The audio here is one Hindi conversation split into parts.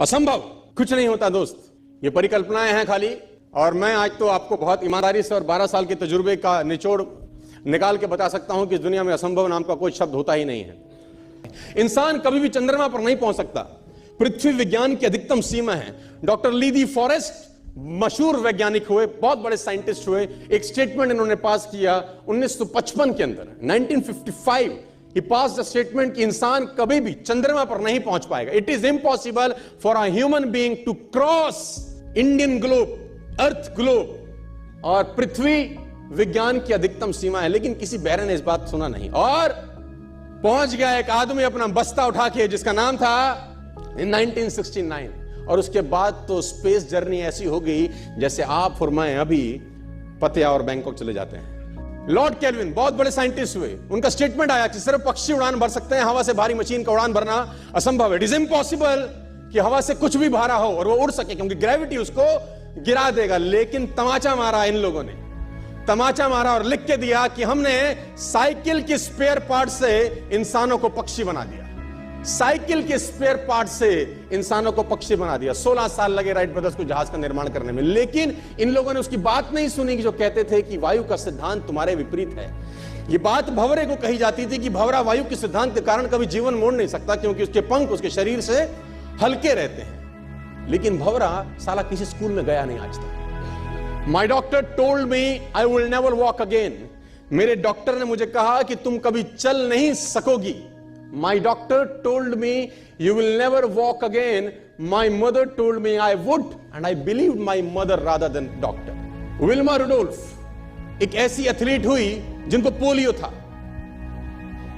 असंभव कुछ नहीं होता दोस्त, ये परिकल्पनाएं हैं खाली। और मैं आज तो आपको बहुत ईमानदारी से और 12 साल के तजुर्बे का निचोड़ निकाल के बता सकता हूं कि इस दुनिया में असंभव नाम का कोई शब्द होता ही नहीं है। इंसान कभी भी चंद्रमा पर नहीं पहुंच सकता, पृथ्वी विज्ञान की अधिकतम सीमा है। डॉक्टर ली दी फॉरेस्ट मशहूर वैज्ञानिक हुए, बहुत बड़े साइंटिस्ट हुए, एक स्टेटमेंट इन्होंने पास किया 1955 के अंदर, 1955 he passed a statement कि इंसान कभी भी चंद्रमा पर नहीं पहुंच पाएगा। It is impossible for a human being to cross Indian globe, earth globe, और पृथ्वी विज्ञान की अधिकतम सीमा है। लेकिन किसी बहरे ने इस बात सुना नहीं और पहुंच गया एक आदमी अपना बस्ता उठा के, जिसका नाम था in 1969। और उसके बाद तो स्पेस जर्नी ऐसी हो गई जैसे आप और मैं अभी पतिया और बैंकॉक चले जाते हैं। लॉर्ड केल्विन बहुत बड़े साइंटिस्ट हुए, उनका स्टेटमेंट आया कि सिर्फ पक्षी उड़ान भर सकते हैं, हवा से भारी मशीन का उड़ान भरना असंभव है। इट इज इम्पॉसिबल कि हवा से कुछ भी भारा हो और वो उड़ सके, क्योंकि ग्रेविटी उसको गिरा देगा। लेकिन तमाचा मारा इन लोगों ने, तमाचा मारा और लिख के दिया कि हमने साइकिल के स्पेयर पार्ट से इंसानों को पक्षी बना दिया, साइकिल के स्पेयर पार्ट से इंसानों को पक्षी बना दिया। 16 साल लगे राइट ब्रदर्स को जहाज का निर्माण करने में, लेकिन इन लोगों ने उसकी बात नहीं सुनी कि जो कहते थे कि वायु का सिद्धांत तुम्हारे विपरीत है। यह बात भंवरे को कही जाती थी कि भंवरा वायु के सिद्धांत के कारण कभी जीवन मोड़ नहीं सकता, क्योंकि उसके पंख उसके शरीर से हल्के रहते हैं। लेकिन भंवरा साला किसी स्कूल में गया नहीं आज तक। माई doctor told me I will never walk again. मेरे डॉक्टर ने मुझे कहा कि तुम कभी चल नहीं सकोगी। My doctor told me you will never walk again. My mother told me I would, and I believed my mother rather than doctor. Wilma Rudolph एक ऐसी एथलीट हुई जिनको पोलियो था,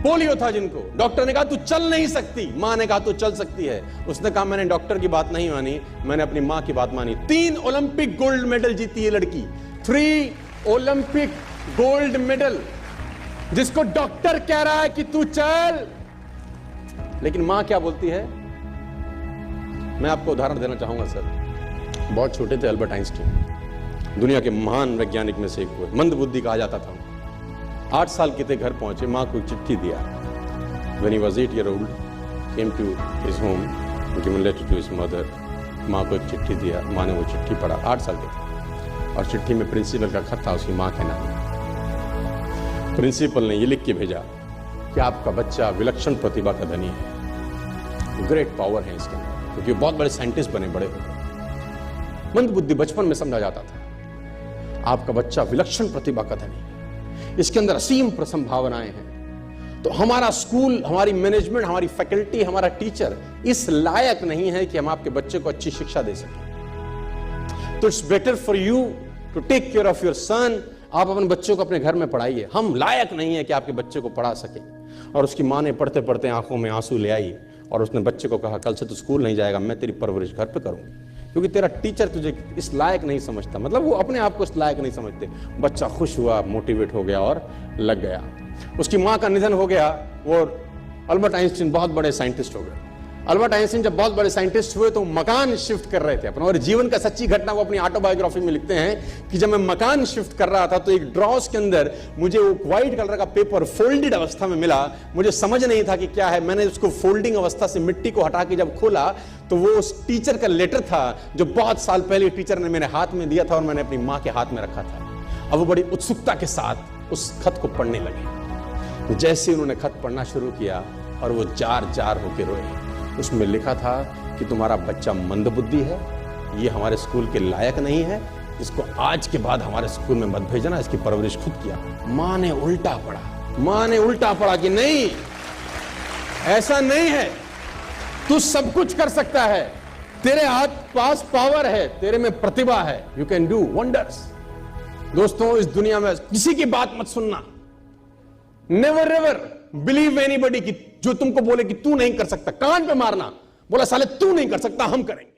पोलियो था जिनको डॉक्टर ने कहा तू चल नहीं सकती, मां ने कहा तू चल सकती है। उसने कहा मैंने डॉक्टर की बात नहीं मानी, मैंने अपनी मां की बात मानी। 3 ओलंपिक गोल्ड मेडल जीती है लड़की, 3 ओलंपिक गोल्ड मेडल, जिसको डॉक्टर कह रहा है कि तू चल। लेकिन मां क्या बोलती है? मैं आपको उदाहरण देना चाहूंगा सर। बहुत छोटे थे अल्बर्ट आइंस्टीन, दुनिया के महान वैज्ञानिक में से एक हुए, मंद बुद्धि कहा जाता था। 8 साल के थे, घर पहुंचे, मां को चिट्ठी दिया। When he was 8 years old, came to his home, given a letter to his mother। मां को एक चिट्ठी दिया, मां ने वो चिट्ठी पढ़ा, 8 साल के थे, और चिट्ठी में प्रिंसिपल का खत था उसकी मां के नाम। प्रिंसिपल ने ये लिख के भेजा कि आपका बच्चा विलक्षण प्रतिभा का धनी है, ग्रेट पावर है इसके अंदर, क्योंकि बहुत बड़े साइंटिस्ट बने, बड़े हो गए। मंद बुद्धि बचपन में समझा जाता था। आपका बच्चा विलक्षण प्रतिभा का धनी है, इसके अंदर असीम संभावनाएं हैं। तो हमारा स्कूल, हमारी मैनेजमेंट, हमारी फैकल्टी, हमारा टीचर इस लायक नहीं है कि हम आपके बच्चे को अच्छी शिक्षा दे सकें। तो it's better for you to take care of your son. आप अपने बच्चों को अपने घर में पढ़ाइए, हम लायक नहीं है कि आपके बच्चे को पढ़ा सके। और उसकी मां ने पढ़ते पढ़ते आंखों में आंसू ले आई और उसने बच्चे को कहा कल से तू स्कूल नहीं जाएगा, मैं तेरी परवरिश घर पे करूंगी, क्योंकि तेरा टीचर तुझे इस लायक नहीं समझता। मतलब वो अपने आप को इस लायक नहीं समझते। बच्चा खुश हुआ, मोटिवेट हो गया और लग गया। उसकी मां का निधन हो गया, वो अल्बर्ट आइंस्टीन बहुत बड़े साइंटिस्ट हो गए। अल्बर्ट आइंस्टीन जब बहुत बड़े साइंटिस्ट हुए तो मकान शिफ्ट कर रहे थे अपना, और जीवन का सच्ची घटना वो अपनी ऑटोबायोग्राफी में लिखते हैं कि जब मैं मकान शिफ्ट कर रहा था तो एक ड्रॉस के अंदर मुझे वो व्हाइट कलर का पेपर फोल्डेड अवस्था में मिला। मुझे समझ नहीं था कि क्या है। मैंने उसको फोल्डिंग अवस्था से मिट्टी को हटा के जब खोला तो वो उस टीचर का लेटर था जो बहुत साल पहले टीचर ने मेरे हाथ में दिया था और मैंने अपनी मां के हाथ में रखा था। अब वो बड़ी उत्सुकता के साथ उस खत को पढ़ने लगे। जैसे उन्होंने खत पढ़ना शुरू किया और वो जार जार होकर रोए। उसमें लिखा था कि तुम्हारा बच्चा मंदबुद्धि है, ये हमारे स्कूल के लायक नहीं है, इसको आज के बाद हमारे स्कूल में मत भेजना, इसकी परवरिश खुद किया। मां ने उल्टा पढ़ा, मां ने उल्टा पढ़ा कि नहीं, ऐसा नहीं है, तू सब कुछ कर सकता है, तेरे हाथ पास पावर है, तेरे में प्रतिभा है, यू कैन डू वंडर्स। दोस्तों, इस दुनिया में किसी की बात मत सुनना। नेवर एवर बिलीव एनीबॉडी कि जो तुमको बोले कि तू नहीं कर सकता, कान पे मारना, बोला साले तू नहीं कर सकता, हम करेंगे।